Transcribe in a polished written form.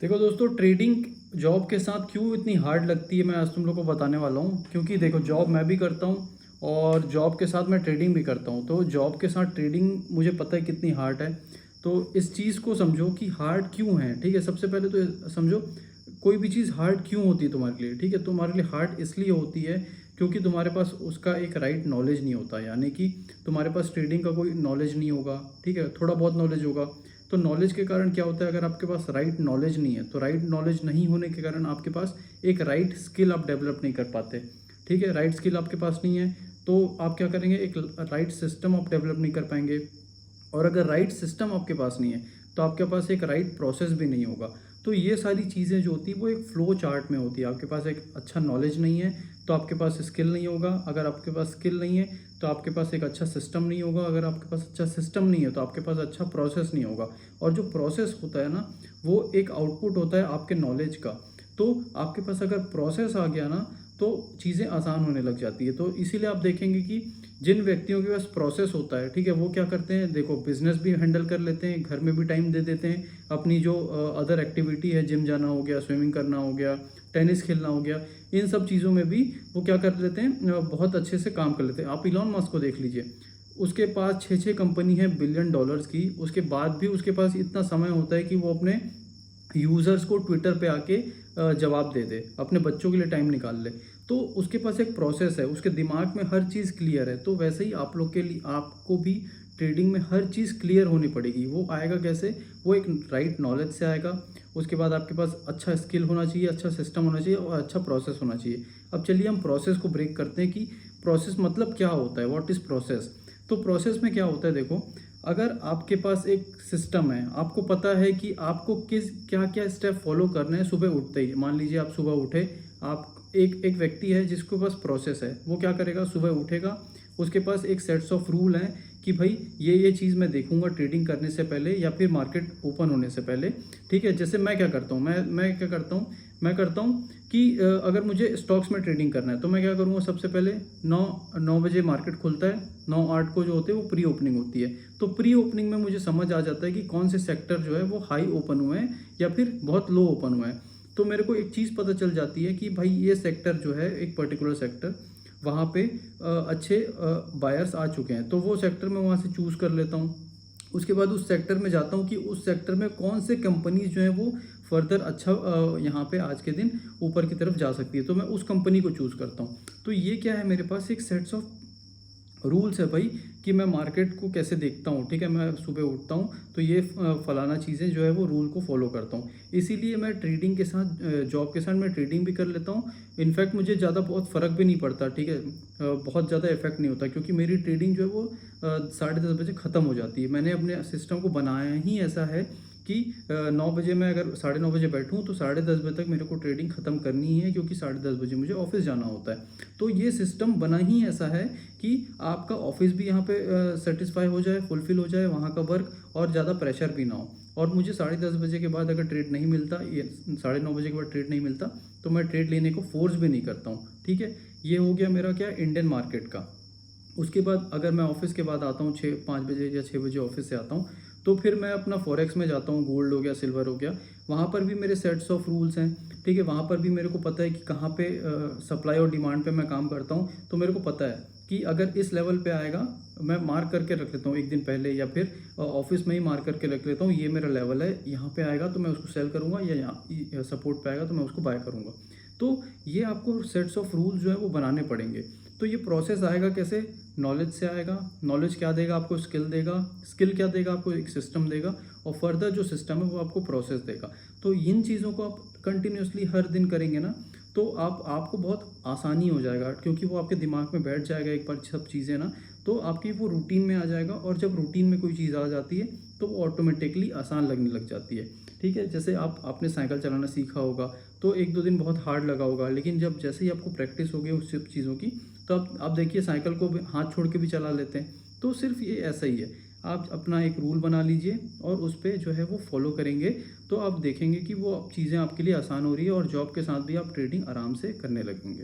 देखो दोस्तों, trading job के साथ क्यों इतनी हार्ड लगती है मैं आज तुम लोग को बताने वाला हूँ। क्योंकि देखो, जॉब मैं भी करता हूँ और जॉब के साथ मैं ट्रेडिंग भी करता हूँ। तो जॉब के साथ ट्रेडिंग मुझे पता है कितनी हार्ड है। तो इस चीज़ को समझो कि हार्ड क्यों है। ठीक है, सबसे पहले तो ये समझो कोई भी चीज़ हार्ड क्यों होती है तुम्हारे लिए। ठीक है, तुम्हारे लिए हार्ड इसलिए होती है क्योंकि तुम्हारे पास उसका एक राइट नॉलेज नहीं होता। यानी कि तुम्हारे पास ट्रेडिंग का कोई नॉलेज नहीं होगा। ठीक है, थोड़ा बहुत नॉलेज होगा। तो नॉलेज के कारण क्या होता है, अगर आपके पास राइट नॉलेज नहीं है तो राइट नॉलेज नहीं होने के कारण आपके पास एक राइट स्किल आप डेवलप नहीं कर पाते। ठीक है, राइट स्किल आपके पास नहीं है तो आप क्या करेंगे, एक राइट सिस्टम आप डेवलप नहीं कर पाएंगे। और अगर राइट सिस्टम आपके पास नहीं है तो आपके पास एक राइट प्रोसेस भी नहीं होगा। तो ये सारी चीज़ें जो होती है वो एक फ्लो चार्ट में होती है। आपके पास एक अच्छा नॉलेज नहीं है तो आपके पास स्किल नहीं होगा। अगर आपके पास स्किल नहीं है तो आपके पास एक अच्छा सिस्टम नहीं होगा। अगर आपके पास अच्छा सिस्टम नहीं है तो आपके पास अच्छा प्रोसेस नहीं होगा। और जो प्रोसेस होता है ना, वो एक आउटपुट होता है आपके नॉलेज का। तो आपके पास अगर प्रोसेस आ गया ना तो चीज़ें आसान होने लग जाती है। तो इसीलिए आप देखेंगे कि जिन व्यक्तियों के पास प्रोसेस होता है, ठीक है, वो क्या करते हैं, देखो बिजनेस भी हैंडल कर लेते हैं, घर में भी टाइम दे देते हैं। अपनी जो अदर एक्टिविटी है, जिम जाना हो गया, स्विमिंग करना हो गया, टेनिस खेलना हो गया, इन सब चीज़ों में भी वो क्या कर लेते हैं, बहुत अच्छे से काम कर लेते हैं। आप इलॉन मस्क को देख लीजिए, उसके पास छः छः कंपनी है बिलियन डॉलर्स की। उसके बाद भी उसके पास इतना समय होता है कि वो अपने यूज़र्स को ट्विटर पे आके जवाब दे दे, अपने बच्चों के लिए टाइम निकाल ले। तो उसके पास एक प्रोसेस है, उसके दिमाग में हर चीज़ क्लियर है। तो वैसे ही आप लोग के लिए, आपको भी ट्रेडिंग में हर चीज़ क्लियर होनी पड़ेगी। वो आएगा कैसे, वो एक राइट नॉलेज से आएगा। उसके बाद आपके पास अच्छा स्किल होना चाहिए, अच्छा सिस्टम होना चाहिए और अच्छा प्रोसेस होना चाहिए। अब चलिए हम प्रोसेस को ब्रेक करते हैं कि प्रोसेस मतलब क्या होता है, व्हाट इज़ प्रोसेस। तो प्रोसेस में क्या होता है, देखो, अगर आपके पास एक सिस्टम है, आपको पता है कि आपको किस क्या क्या स्टेप फॉलो करने हैं सुबह उठते ही। मान लीजिए आप सुबह उठे, आप एक एक व्यक्ति है जिसके पास प्रोसेस है। वो क्या करेगा, सुबह उठेगा, उसके पास एक सेट्स ऑफ रूल हैं कि भाई ये चीज़ मैं देखूंगा ट्रेडिंग करने से पहले या फिर मार्केट ओपन होने से पहले। ठीक है, जैसे मैं क्या करता हूँ, मैं क्या करता हूँ, मैं करता हूँ कि अगर मुझे स्टॉक्स में ट्रेडिंग करना है तो मैं क्या करूँगा, सबसे पहले 9 बजे मार्केट खुलता है, 9-8 को जो होते हैं वो प्री ओपनिंग होती है। तो प्री ओपनिंग में मुझे समझ आ जाता है कि कौन से सेक्टर जो है वो हाई ओपन हुए हैं या फिर बहुत लो ओपन हुए हैं। तो मेरे को एक चीज़ पता चल जाती है कि भाई ये सेक्टर जो है, एक पर्टिकुलर सेक्टर, वहाँ पे अच्छे बायर्स आ चुके हैं। तो वो सेक्टर मैं वहाँ से चूज़ कर लेता हूँ। उसके बाद उस सेक्टर में जाता हूँ कि उस सेक्टर में कौन से कंपनीज जो है वो फर्दर अच्छा यहाँ पे आज के दिन ऊपर की तरफ जा सकती है। तो मैं उस कंपनी को चूज़ करता हूँ। तो ये क्या है, मेरे पास एक सेट्स ऑफ रूल्स है भाई कि मैं मार्केट को कैसे देखता हूँ। ठीक है, मैं सुबह उठता हूँ तो ये फलाना चीज़ें जो है वो रूल को फॉलो करता हूँ। इसीलिए मैं ट्रेडिंग के साथ, जॉब के साथ मैं ट्रेडिंग भी कर लेता हूँ। इनफैक्ट मुझे ज़्यादा बहुत फ़र्क भी नहीं पड़ता। ठीक है, बहुत ज़्यादा इफेक्ट नहीं होता क्योंकि मेरी ट्रेडिंग जो है वो 10:30 बजे ख़त्म हो जाती है। मैंने अपने सिस्टम को बनाया ही ऐसा है कि 9 बजे मैं अगर 9:30 बजे बैठूँ तो 10:30 बजे तक मेरे को ट्रेडिंग ख़त्म करनी ही है, क्योंकि 10:30 बजे मुझे ऑफिस जाना होता है। तो ये सिस्टम बना ही ऐसा है कि आपका ऑफिस भी यहाँ पे सेटिस्फाई हो जाए, फुलफिल हो जाए, वहाँ का वर्क, और ज़्यादा प्रेशर भी ना हो। और मुझे 10:30 बजे के बाद अगर ट्रेड नहीं मिलता, ये 9:30 बजे के बाद ट्रेड नहीं मिलता, तो मैं ट्रेड लेने को फोर्स भी नहीं करता हूँ। ठीक है, ये हो गया मेरा क्या, इंडियन मार्केट का। उसके बाद अगर मैं ऑफिस के बाद आता हूँ, 5 बजे या 6 बजे ऑफिस से आता हूँ, तो फिर मैं अपना फॉरेक्स में जाता हूँ। गोल्ड हो गया, सिल्वर हो गया, वहाँ पर भी मेरे सेट्स ऑफ रूल्स हैं। ठीक है, वहाँ पर भी मेरे को पता है कि कहाँ पे सप्लाई और डिमांड पे मैं काम करता हूँ। तो मेरे को पता है कि अगर इस लेवल पे आएगा, मैं मार्क करके रख लेता हूँ एक दिन पहले, या फिर ऑफिस में ही मार्क करके रख लेता हूँ, ये मेरा लेवल है, यहाँ पे आएगा तो मैं उसको सेल करूँगा, या यहाँ सपोर्ट पे आएगा तो मैं उसको बाय करूँगा। तो ये आपको सेट्स ऑफ रूल्स जो है वो बनाने पड़ेंगे। तो ये प्रोसेस आएगा कैसे, नॉलेज से आएगा। नॉलेज क्या देगा आपको, स्किल देगा। स्किल क्या देगा आपको, एक सिस्टम देगा। और फर्दर जो सिस्टम है वो आपको प्रोसेस देगा। तो इन चीज़ों को आप कंटिन्यूसली हर दिन करेंगे ना, तो आपको बहुत आसानी हो जाएगा, क्योंकि वो आपके दिमाग में बैठ जाएगा एक बार सब चीज़ें ना। तो आपकी वो रूटीन में आ जाएगा, और जब रूटीन में कोई चीज़ आ जाती है तो वो ऑटोमेटिकली आसान लगने लग जाती है। ठीक है, जैसे आपने साइकिल चलाना सीखा होगा तो 1-2 दिन बहुत हार्ड लगा होगा, लेकिन जब जैसे ही आपको प्रैक्टिस हो गई उस सब चीज़ों की, तो आप देखिए साइकिल को हाथ छोड़ के भी चला लेते हैं। तो सिर्फ ये ऐसा ही है, आप अपना एक रूल बना लीजिए और उस पर जो है वो फॉलो करेंगे, तो आप देखेंगे कि वो चीज़ें आपके लिए आसान हो रही है, और जॉब के साथ भी आप ट्रेडिंग आराम से करने लगेंगे।